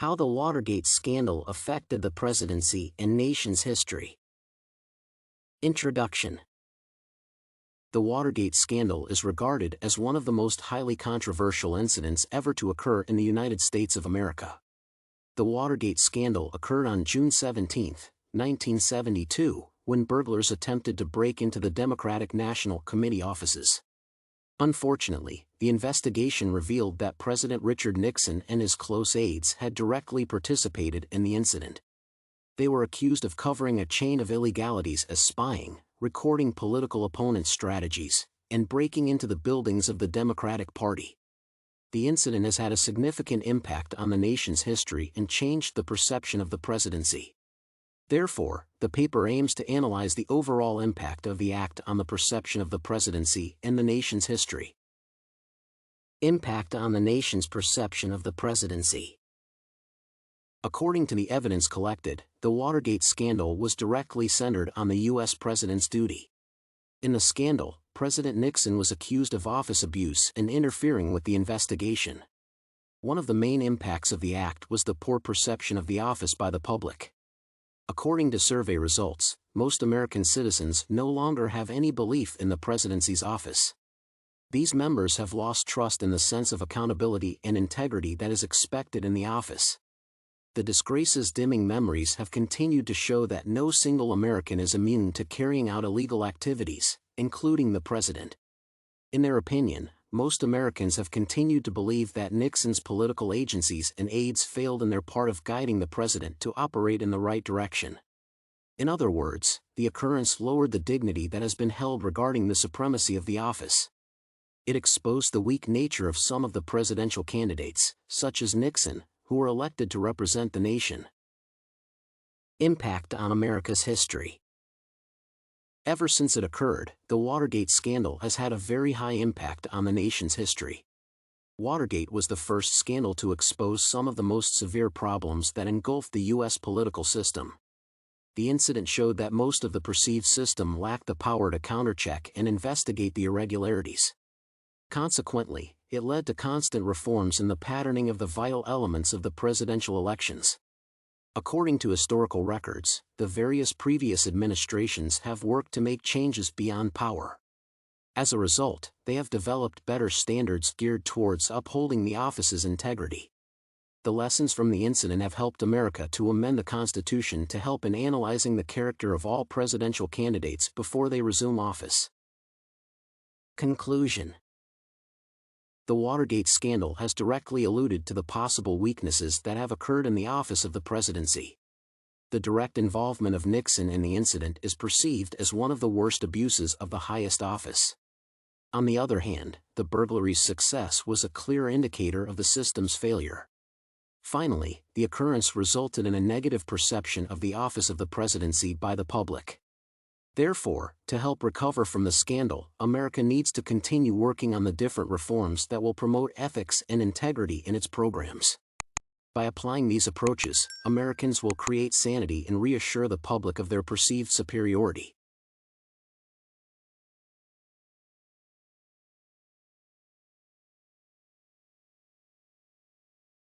How the Watergate Scandal Affected the Presidency and Nation's History. Introduction. The Watergate scandal is regarded as one of the most highly controversial incidents ever to occur in the United States of America. The Watergate scandal occurred on June 17, 1972, when burglars attempted to break into the Democratic National Committee offices. Unfortunately, the investigation revealed that President Richard Nixon and his close aides had directly participated in the incident. They were accused of covering a chain of illegalities as spying, recording political opponents' strategies, and breaking into the buildings of the Democratic Party. The incident has had a significant impact on the nation's history and changed the perception of the presidency. Therefore, the paper aims to analyze the overall impact of the act on the perception of the presidency and the nation's history. Impact on the nation's perception of the presidency. According to the evidence collected, the Watergate scandal was directly centered on the U.S. president's duty. In the scandal, President Nixon was accused of office abuse and interfering with the investigation. One of the main impacts of the act was the poor perception of the office by the public. According to survey results, most American citizens no longer have any belief in the presidency's office. These members have lost trust in the sense of accountability and integrity that is expected in the office. The disgrace's dimming memories have continued to show that no single American is immune to carrying out illegal activities, including the president. In their opinion, most Americans have continued to believe that Nixon's political agencies and aides failed in their part of guiding the president to operate in the right direction. In other words, the occurrence lowered the dignity that has been held regarding the supremacy of the office. It exposed the weak nature of some of the presidential candidates, such as Nixon, who were elected to represent the nation. Impact on America's history. Ever since it occurred, the Watergate scandal has had a very high impact on the nation's history. Watergate was the first scandal to expose some of the most severe problems that engulfed the U.S. political system. The incident showed that most of the perceived system lacked the power to countercheck and investigate the irregularities. Consequently, it led to constant reforms in the patterning of the vital elements of the presidential elections. According to historical records, the various previous administrations have worked to make changes beyond power. As a result, they have developed better standards geared towards upholding the office's integrity. The lessons from the incident have helped America to amend the Constitution to help in analyzing the character of all presidential candidates before they resume office. Conclusion. The Watergate scandal has directly alluded to the possible weaknesses that have occurred in the office of the presidency. The direct involvement of Nixon in the incident is perceived as one of the worst abuses of the highest office. On the other hand, the burglary's success was a clear indicator of the system's failure. Finally, the occurrence resulted in a negative perception of the office of the presidency by the public. Therefore, to help recover from the scandal, America needs to continue working on the different reforms that will promote ethics and integrity in its programs. By applying these approaches, Americans will create sanity and reassure the public of their perceived superiority.